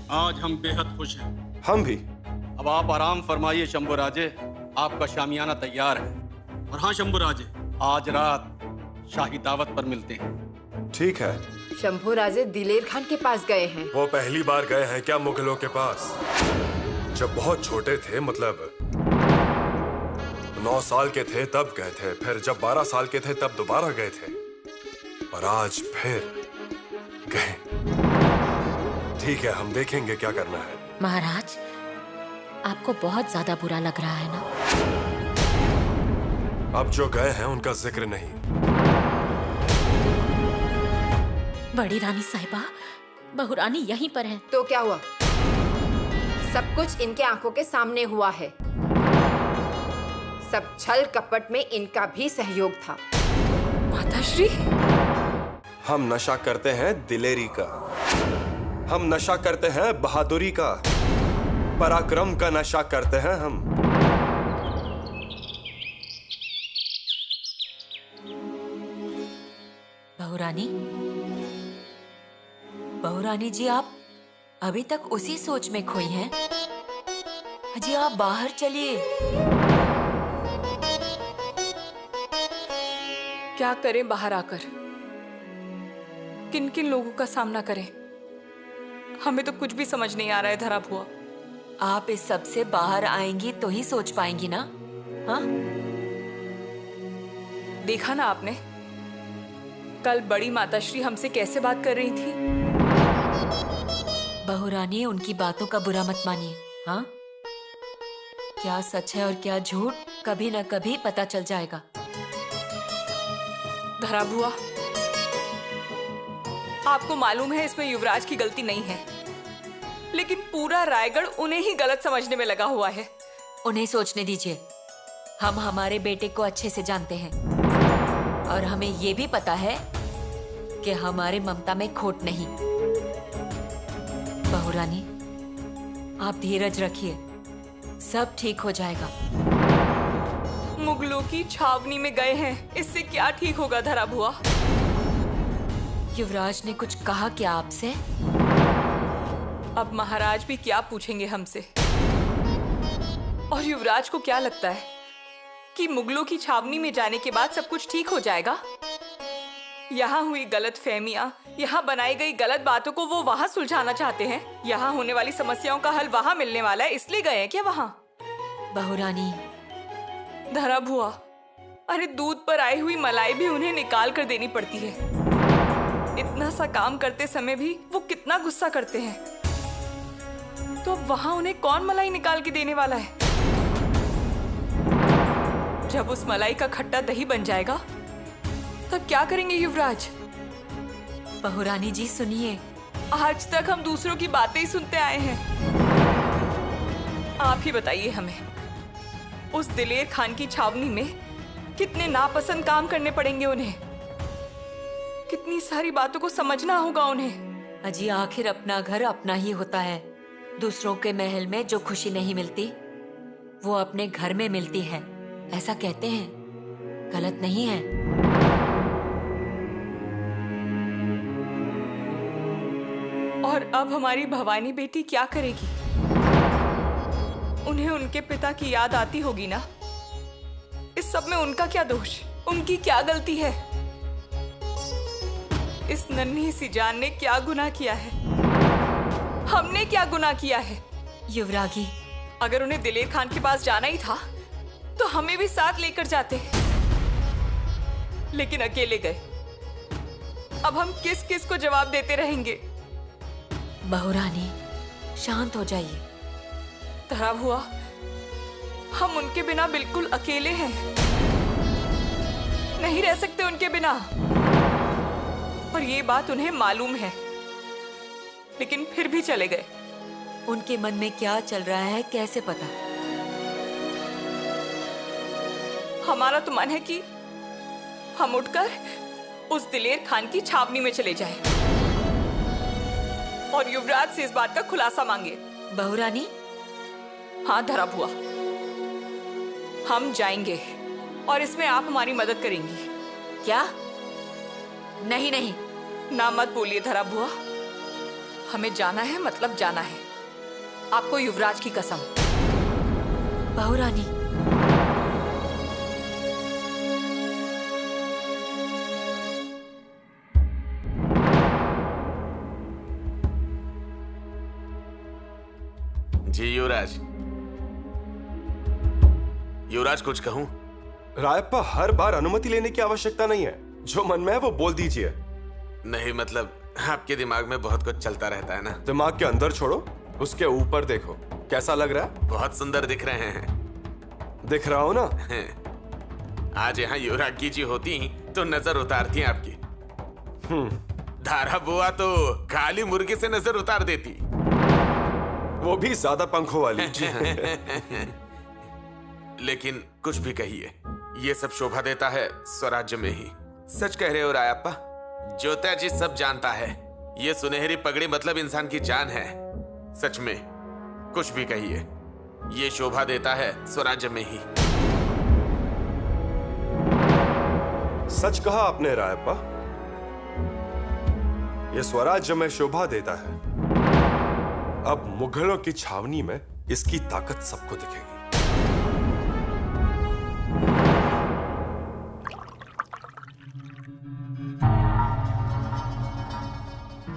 आज हम बेहद खुश हैं। हम भी। अब आप आराम फरमाइए शंभू राजे, आपका शामियाना तैयार है। और हाँ शंभू राजे, आज रात शाही दावत पर मिलते हैं। ठीक है। शंभू राजे दिलेर खान के पास गए हैं। वो पहली बार गए हैं क्या मुगलों के पास? जब बहुत छोटे थे, मतलब 9 साल के थे तब गए थे, फिर जब 12 साल के थे तब दोबारा गए थे, और आज फिर गए। ठीक है, हम देखेंगे क्या करना है। महाराज, आपको बहुत ज्यादा बुरा लग रहा है ना? अब जो गए हैं उनका जिक्र नहीं। बड़ी रानी साहिबा, बहुरानी यहीं पर है। तो क्या हुआ? सब कुछ इनके आंखों के सामने हुआ है। सब छल कपट में इनका भी सहयोग था। माताश्री, हम नशा करते हैं दिलेरी का, हम नशा करते हैं बहादुरी का, पराक्रम का नशा करते हैं हम। बहुरानी, बहुरानी जी, आप अभी तक उसी सोच में खोई हैं। जी आप बाहर चलिए। क्या करें बाहर आकर? किन किन लोगों का सामना करें? हमें तो कुछ भी समझ नहीं आ रहा है धरा भुआ। आप इस सब से बाहर आएंगी तो ही सोच पाएंगी ना? हाँ? देखा ना आपने, कल बड़ी माताश्री हमसे कैसे बात कर रही थी। बहुरानी, उनकी बातों का बुरा मत मानिए। हाँ, क्या सच है और क्या झूठ कभी न कभी पता चल जाएगा। धरा भुआ, आपको मालूम है इसमें युवराज की गलती नहीं है, लेकिन पूरा रायगढ़ उन्हें ही गलत समझने में लगा हुआ है। उन्हें सोचने दीजिए। हम हमारे बेटे को अच्छे से जानते हैं और हमें ये भी पता है कि हमारे ममता में खोट नहीं। बहुरानी, आप धीरज रखिए, सब ठीक हो जाएगा। मुगलों की छावनी में गए हैं, इससे क्या ठीक होगा धरा भुआ? युवराज ने कुछ कहा क्या आपसे? अब महाराज भी क्या पूछेंगे हमसे? और युवराज को क्या लगता है कि मुगलों की छावनी में जाने के बाद सब कुछ ठीक हो जाएगा? यहाँ हुई गलत फहमियां, यहाँ बनाई गई गलत बातों को वो वहाँ सुलझाना चाहते हैं। यहाँ होने वाली समस्याओं का हल वहाँ मिलने वाला है, इसलिए गए हैं क्या वहाँ? बहुरानी, धरा भुआ, अरे दूध पर आई हुई मलाई भी उन्हें निकाल कर देनी पड़ती है। इतना सा काम करते समय भी वो कितना गुस्सा करते हैं, तो अब वहाँ उन्हें कौन मलाई निकाल के देने वाला है? जब उस मलाई का खट्टा दही बन जाएगा तब क्या करेंगे युवराज? बहुरानी जी सुनिए, आज तक हम दूसरों की बातें ही सुनते आए हैं। आप ही बताइए हमें, उस दिलेर खान की छावनी में कितने नापसंद काम करने पड़ेंगे उन्हें, कितनी सारी बातों को समझना होगा उन्हें। अजी, आखिर अपना घर अपना ही होता है। दूसरों के महल में जो खुशी नहीं मिलती वो अपने घर में मिलती है, ऐसा कहते हैं। गलत नहीं है। और अब हमारी भवानी बेटी क्या करेगी? उन्हें उनके पिता की याद आती होगी ना? इस सब में उनका क्या दोष, उनकी क्या गलती है? इस नन्ही सी जान ने क्या गुनाह किया है? हमने क्या गुनाह किया है? युवरागी, अगर उन्हें दिलेर खान के पास जाना ही था तो हमें भी साथ लेकर जाते, लेकिन अकेले गए। अब हम किस किस को जवाब देते रहेंगे? बहुरानी, शांत हो जाइए। धरा हुआ, हम उनके बिना बिल्कुल अकेले हैं, नहीं रह सकते उनके बिना। और ये बात उन्हें मालूम है, लेकिन फिर भी चले गए। उनके मन में क्या चल रहा है कैसे पता? हमारा तो मन है कि हम उठकर उस दिलेर खान की छावनी में चले जाएं और युवराज से इस बात का खुलासा मांगे। बहुरानी, हाँ धरा भुआ, हम जाएंगे और इसमें आप हमारी मदद करेंगी। क्या? नहीं नहीं, ना मत बोलिए धरा भुआ, हमें जाना है, मतलब जाना है। आपको युवराज की कसम। बहू रानी, जी युवराज। युवराज कुछ कहूं? रायप्पा, हर बार अनुमति लेने की आवश्यकता नहीं है। जो मन में है वो बोल दीजिए। नहीं, मतलब आपके दिमाग में बहुत कुछ चलता रहता है ना। दिमाग के अंदर छोड़ो, उसके ऊपर देखो। कैसा लग रहा है? बहुत सुंदर दिख रहे हैं। दिख रहा हो ना? आज यहाँ युवरागी जी होती तो नजर उतारती आपकी। धारा बुआ तो काली मुर्गी से नजर उतार देती। वो भी ज्यादा पंखों वाली। लेकिन कुछ भी कहिए, ये सब शोभा देता है स्वराज्य में ही। सच कह रहे हो रायप्पा। ज्योतिया जी सब जानता है। ये सुनहरी पगड़ी मतलब इंसान की जान है। सच में कुछ भी कहिए, ये शोभा देता है स्वराज्य में ही। सच कहा आपने रायप्पा। ये स्वराज्य में शोभा देता है। अब मुगलों की छावनी में इसकी ताकत सबको दिखेगी।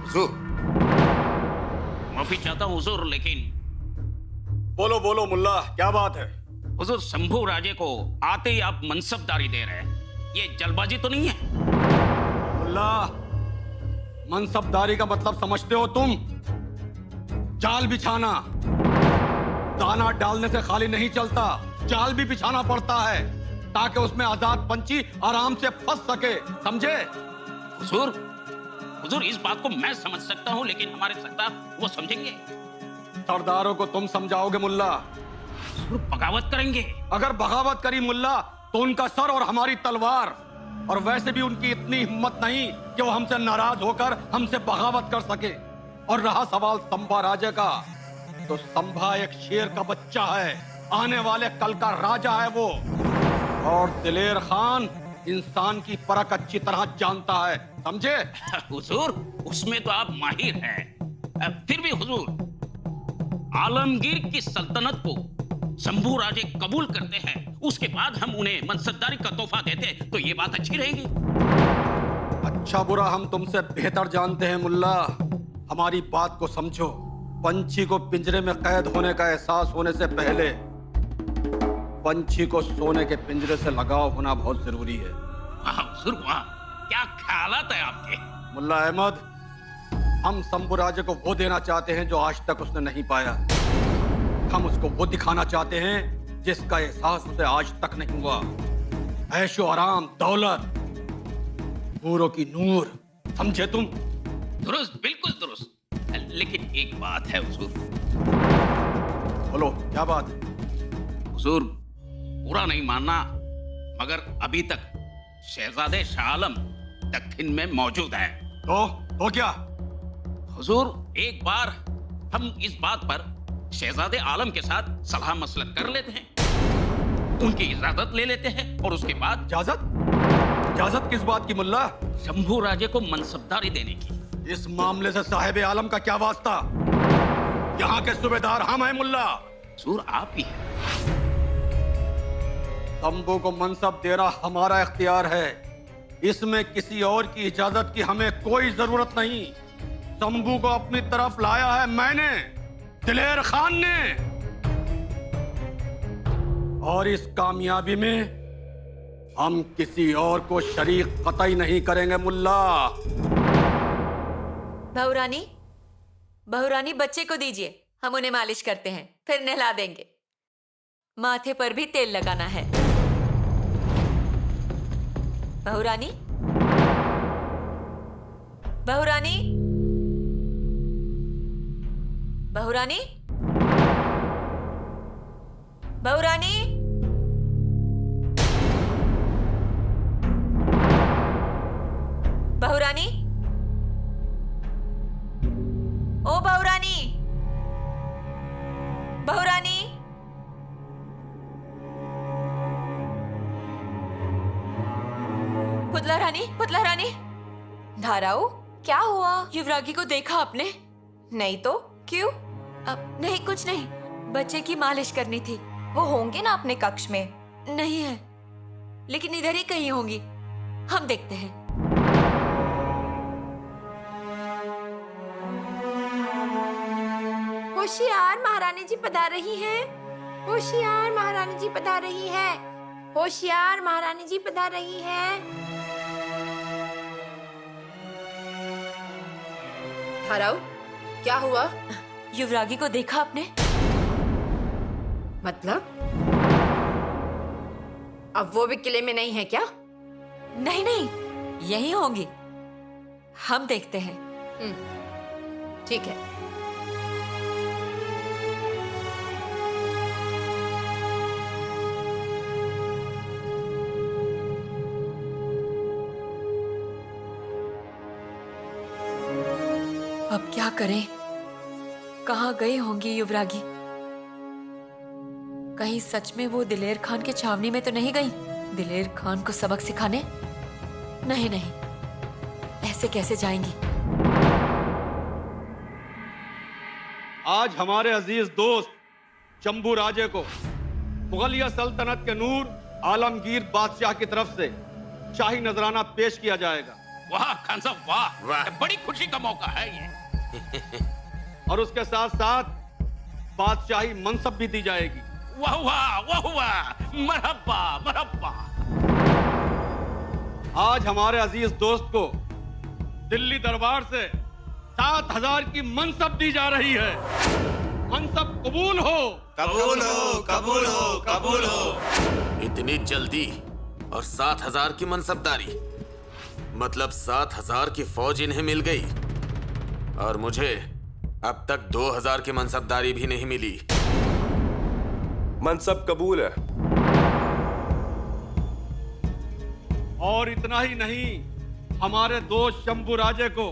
हुजूर, माफी चाहता हूँ हुजूर, लेकिन बोलो बोलो मुल्ला, क्या बात है? हुजूर, शंभू राजे को आते ही आप मनसबदारी दे रहे हैं। ये जल्दबाजी तो नहीं है? मुल्ला, मनसबदारी का मतलब समझते हो तुम? जाल बिछाना। दाना डालने से खाली नहीं चलता, जाल भी बिछाना पड़ता है ताकि उसमें आजाद पंछी आराम से फंस सके, समझे? हुजूर, हुजूर, इस बात को मैं समझ सकता हूँ, लेकिन हमारे सरदार वो समझेंगे? सरदारों को तुम समझाओगे मुल्ला? हुजूर, बगावत करेंगे। अगर बगावत करी मुल्ला तो उनका सर और हमारी तलवार। और वैसे भी उनकी इतनी हिम्मत नहीं कि वो हमसे नाराज होकर हमसे बगावत कर सके। और रहा सवाल संभा राजे का, तो संभा एक शेर का बच्चा है, आने वाले कल का राजा है वो। और दिलेर खान इंसान की परख अच्छी तरह जानता है, समझे? हुजूर, उसमें तो आप माहिर हैं। फिर भी हुजूर, आलमगीर की सल्तनत को शंभू राजे कबूल करते हैं, उसके बाद हम उन्हें मनसबदारी का तोहफा देते हैं, तो ये बात अच्छी रहेगी। अच्छा बुरा हम तुमसे बेहतर जानते हैं मुल्ला। हमारी बात को समझो। पंछी को पिंजरे में कैद होने का एहसास होने से पहले पंछी को सोने के पिंजरे से लगाव होना बहुत जरूरी है। वाह हुजूर, वाह, क्या ख्यालात है आपके। मुल्ला अहमद, हम शंभू राजे को वो देना चाहते हैं जो आज तक उसने नहीं पाया। हम उसको वो दिखाना चाहते हैं जिसका एहसास उसे आज तक नहीं हुआ। ऐशो आराम, दौलत, नूरों की नूर, समझे तुम? दुरुस्त, बिल्कुल दुरुस्त। लेकिन एक बात है हुजूर। बोलो, क्या बात है? हुजूर, पूरा नहीं मानना, मगर अभी तक शहजादे शाह आलम दक्षिण में मौजूद है। तो क्या? हुजूर, एक बार हम इस बात पर शहजादे आलम के साथ सलाह मसलत कर लेते हैं, उनकी इजाजत ले लेते हैं, और उसके बाद इजाजत? इजाजत किस बात की मुल्ला? शंभू राजे को मनसबदारी देने की। इस मामले से साहिब आलम का क्या वास्ता? यहाँ के सूबेदार हम हैं मुल्ला। हुजूर, आप ही हैं। शंभू को मनसब देना हमारा इख्तियार है, इसमें किसी और की इजाजत की हमें कोई जरूरत नहीं। शंभू को अपनी तरफ लाया है मैंने, दिलेर खान ने, और इस कामयाबी में हम किसी और को शरीक कतई नहीं करेंगे मुल्ला। बहुरानी, बहुरानी, बच्चे को दीजिए, हम उन्हें मालिश करते हैं, फिर नहला देंगे। माथे पर भी तेल लगाना है। बहुरानी, बहुरानी, बहुरानी, बहुरानी, बहुरानी, ओ बहुरानी, बहुरानी, पुतला रानी, पुतला रानी। धाराओ, क्या हुआ? युवरागी को देखा आपने? नहीं तो क्यों? अब नहीं, कुछ नहीं, बच्चे की मालिश करनी थी। वो होंगे ना अपने कक्ष में। नहीं है, लेकिन इधर ही कहीं होंगी, हम देखते हैं। होशियार, महारानी जी पधार रही हैं। होशियार, महारानी जी पधार रही है। होशियार, महारानी जी पधार रही है। हराओ, क्या हुआ? युवरागी को देखा आपने? मतलब अब वो भी किले में नहीं है क्या? नहीं नहीं, यही होंगी, हम देखते हैं। ठीक है। अब क्या करें? कहाँ गई होंगी युवरागी? कहीं सच में वो दिलेर खान के छावनी में तो नहीं गई? दिलेर खान को सबक सिखाने? नहीं नहीं, ऐसे कैसे जाएंगी? आज हमारे अजीज दोस्त शंभू राजे को मुगलिया सल्तनत के नूर आलमगीर बादशाह की तरफ से शाही नजराना पेश किया जाएगा। वाह खान साहब, वाह, वाह। बड़ी खुशी का मौका है ये। और उसके साथ साथ बादशाही मनसब भी दी जाएगी। वाह वाह वाह वाह, मरहबा मरहबा। आज हमारे अजीज दोस्त को दिल्ली दरबार से 7,000 की मनसब दी जा रही है। मनसब कबूल हो। कबूल हो, कबूल हो, कबूल हो। इतनी जल्दी और 7,000 की मनसबदारी, मतलब 7,000 की फौज इन्हें मिल गई और मुझे अब तक 2,000 की मनसबदारी भी नहीं मिली। मनसब कबूल है। और इतना ही नहीं, हमारे दोस्त शंभू राजे को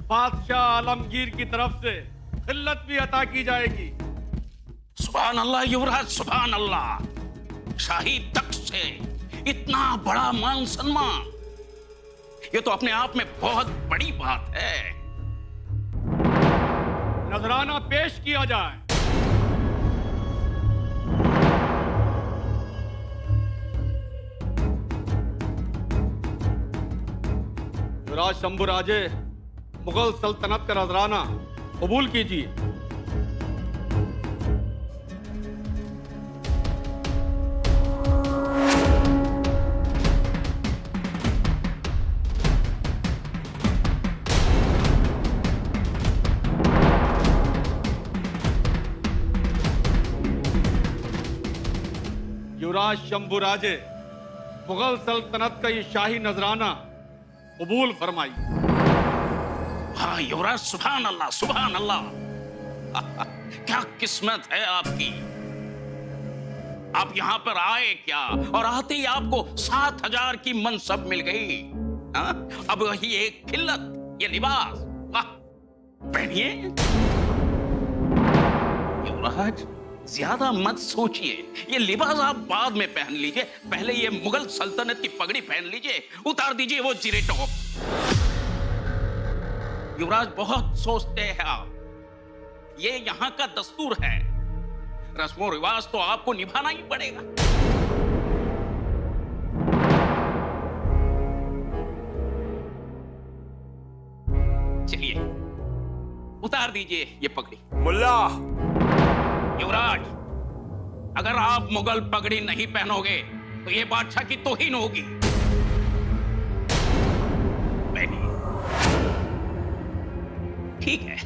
बादशाह आलमगीर की तरफ से खिल्लत भी अता की जाएगी। सुभान अल्लाह युवराज, सुभान अल्लाह। शाही तख्त से इतना बड़ा मान सम्मान, ये तो अपने आप में बहुत बड़ी बात है। नजराना पेश किया जाए। युवराज शंभू राजे, मुगल सल्तनत का नजराना कबूल कीजिए। युवराज शंभू राजे, मुगल सल्तनत का ये शाही नजराना कबूल फरमाइए। हाँ युवराज, सुभान अल्लाह, सुभान अल्लाह। क्या किस्मत है आपकी। आप यहां पर आए क्या, और आते ही आपको 7,000 की मनसब मिल गई। हाँ? अब वही एक खिल्लत, ये लिबास, वाह, पहनिए। युवराज ज्यादा मत सोचिए, ये लिबास आप बाद में पहन लीजिए, पहले ये मुगल सल्तनत की पगड़ी पहन लीजिए, उतार दीजिए वो जीरे टॉप। युवराज बहुत सोचते हैं आप, ये यहां का दस्तूर है, रस्मों रिवाज तो आपको निभाना ही पड़ेगा। चलिए उतार दीजिए ये पगड़ी। मुल्ला, युवराज, अगर आप मुगल पगड़ी नहीं पहनोगे तो ये बादशाह की तौहीन होगी। पहनिए। ठीक है,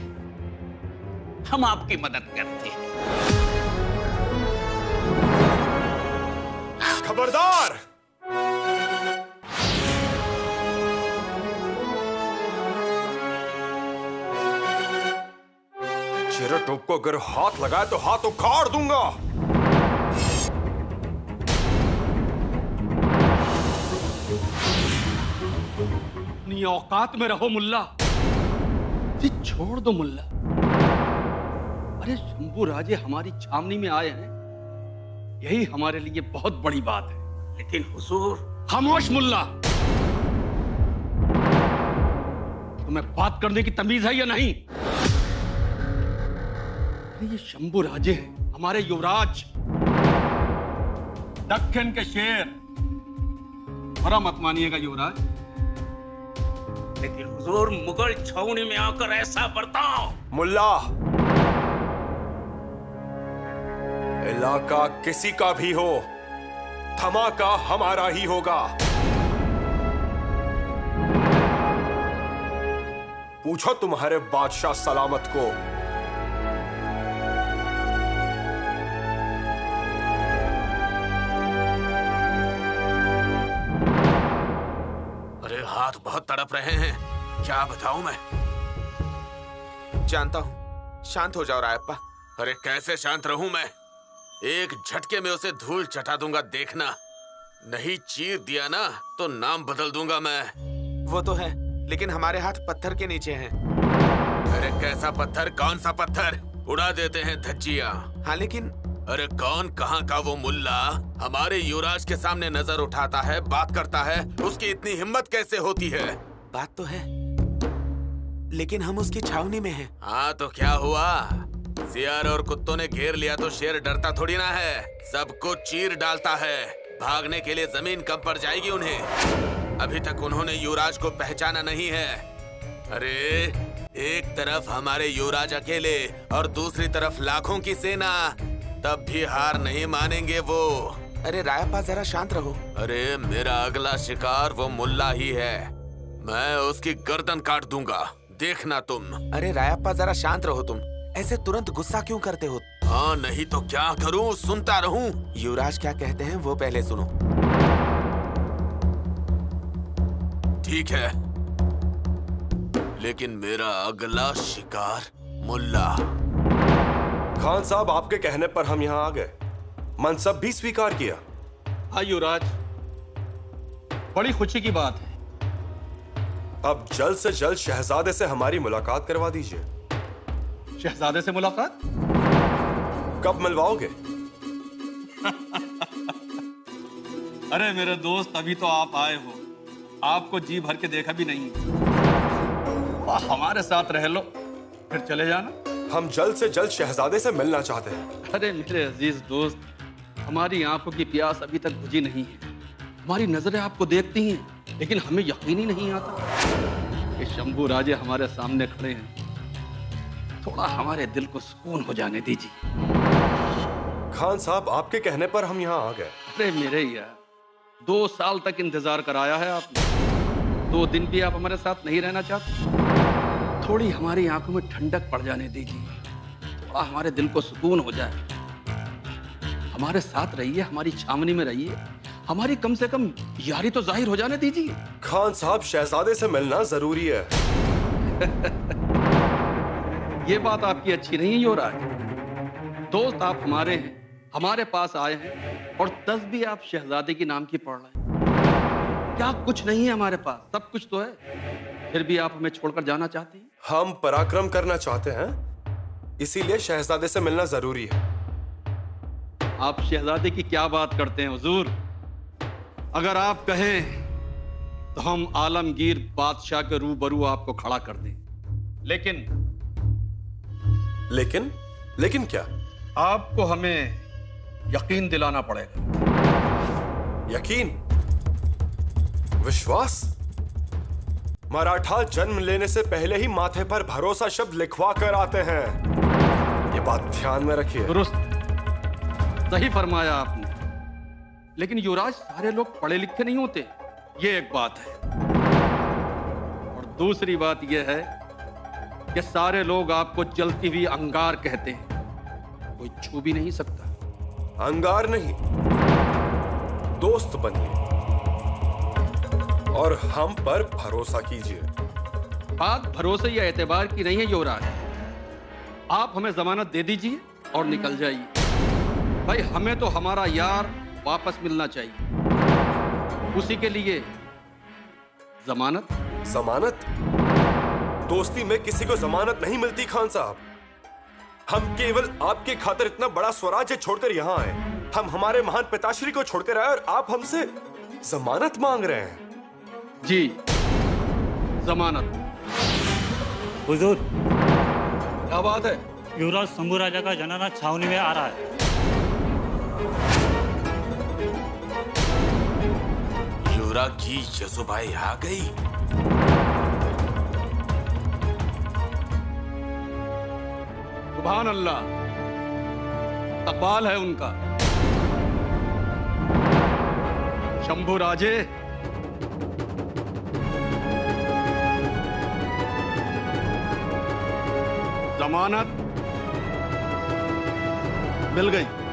हम आपकी मदद करते हैं। खबरदार! चेहरा टोप को अगर हाथ लगाए तो हाथ उखाड़ दूंगा। अपनी औकात में रहो मुल्ला। जी छोड़ दो मुल्ला। अरे शंभू राजे हमारी छावनी में आए हैं, यही हमारे लिए बहुत बड़ी बात है। लेकिन हुजूर। खामोश मुल्ला। तुम्हें बात करने की तमीज है या नहीं? अरे ये शंभू राजे हैं, हमारे युवराज, दक्कन के शेर। बड़ा मत मानिएगा युवराज, लेकिन हुजूर मुगल छावनी में आकर ऐसा बर्ताव। मुल्ला, इलाका किसी का भी हो, धमाका हमारा ही होगा। पूछो तुम्हारे बादशाह सलामत को। अरे हाथ बहुत तड़प रहे हैं, क्या बताऊं मैं। जानता हूं, शांत हो जाओ रायप्पा। अरे कैसे शांत रहूं मैं, एक झटके में उसे धूल चटा दूंगा, देखना। नहीं चीर दिया ना तो नाम बदल दूंगा मैं। वो तो है, लेकिन हमारे हाथ पत्थर के नीचे हैं। अरे कैसा पत्थर, कौन सा पत्थर? उड़ा देते हैं धज्जियां। हाँ लेकिन अरे कौन कहाँ का वो मुल्ला हमारे युवराज के सामने नजर उठाता है, बात करता है, उसकी इतनी हिम्मत कैसे होती है? बात तो है, लेकिन हम उसकी छावनी में हैं। हाँ तो क्या हुआ, सियार और कुत्तों ने घेर लिया तो शेर डरता थोड़ी ना है, सबको चीर डालता है। भागने के लिए जमीन कम पड़ जाएगी उन्हें। अभी तक उन्होंने युवराज को पहचाना नहीं है। अरे एक तरफ हमारे युवराज अकेले और दूसरी तरफ लाखों की सेना, तब भी हार नहीं मानेंगे वो। अरे रायप्पा जरा शांत रहो। अरे मेरा अगला शिकार वो मुल्ला ही है, मैं उसकी गर्दन काट दूंगा, देखना तुम। अरे रायप्पा जरा शांत रहो, तुम ऐसे तुरंत गुस्सा क्यों करते हो? हाँ नहीं तो क्या करूं, सुनता रहूं। युवराज क्या कहते हैं वो पहले सुनो। ठीक है, लेकिन मेरा अगला शिकार मुल्ला। खान साहब, आपके कहने पर हम यहाँ आ गए, मनसब भी स्वीकार किया। हाँ युवराज, बड़ी खुशी की बात है। अब जल्द से जल्द शहजादे से हमारी मुलाकात करवा दीजिए। शहजादे से मुलाकात? कब मिलवाओगे? अरे मेरे दोस्त, अभी तो आप आए हो, आपको जी भर के देखा भी नहीं। हमारे साथ रह लो, फिर चले जाना। हम जल्द से जल्द शहजादे से मिलना चाहते हैं। अरे मेरे अजीज दोस्त, हमारी आंखों की प्यास अभी तक बुझी नहीं है। हमारी नजरें आपको देखती हैं, लेकिन हमें यकीन ही नहीं आता कि शंभू राजे हमारे सामने खड़े हैं। थोड़ा हमारे दिल को सुकून हो जाने दीजिए। खान साहब, आपके कहने पर हम यहाँ आ गए। अरे मेरे यार, 2 साल तक इंतजार कराया है आपने, 2 दिन भी आप हमारे साथ नहीं रहना चाहते? थोड़ी हमारी आंखों में ठंडक पड़ जाने दीजिए, थोड़ा हमारे दिल को सुकून हो जाए। हमारे साथ रहिए, हमारी छावनी में रहिए, हमारी कम से कम यारी तो जाहिर हो जाने दीजिए। खान साहब, शहजादे से मिलना जरूरी है। ये बात आपकी अच्छी नहीं है युवराज। दोस्त आप हमारे हैं, हमारे पास आए हैं, और 10 भी आप शहजादे की नाम की पढ़ रहे हैं। क्या कुछ नहीं है हमारे पास? सब कुछ तो है, फिर भी आप हमें छोड़कर जाना चाहते हैं? हम पराक्रम करना चाहते हैं, इसीलिए शहजादे से मिलना जरूरी है। आप शहजादे की क्या बात करते हैं हुजूर? अगर आप कहें तो हम आलमगीर बादशाह के रूबरू आपको खड़ा कर दें, लेकिन क्या? आपको हमें यकीन दिलाना पड़ेगा। यकीन? विश्वास? मराठा जन्म लेने से पहले ही माथे पर भरोसा शब्द लिखवा कर आते हैं, ये बात ध्यान में रखिए। दुरुस्त, सही फरमाया आपने। लेकिन युवराज, सारे लोग पढ़े लिखे नहीं होते, ये एक बात है। और दूसरी बात यह है कि सारे लोग आपको जलती हुई अंगार कहते हैं, कोई छू भी नहीं सकता। अंगार नहीं, दोस्त बनिए और हम पर भरोसा कीजिए। बात भरोसे या एतबार की नहीं है युवराज, आप हमें जमानत दे दीजिए और निकल जाइए। भाई, हमें तो हमारा यार वापस मिलना चाहिए, उसी के लिए जमानत। जमानत? दोस्ती में किसी को जमानत नहीं मिलती खान साहब। हम केवल आपके खातिर इतना बड़ा स्वराज्य छोड़कर यहाँ आए, हम हमारे महान पिताश्री को छोड़कर आए और आप हमसे जमानत मांग रहे हैं। जी, जमानत। हुजूर, क्या बात है? युवराज शंभू राजा का जनाना छावनी में आ रहा है। युवराज की यशोबाई आ गई। सुभान अल्लाह, इस्तकबाल है उनका। शंभू राजे, जमानत मिल गई।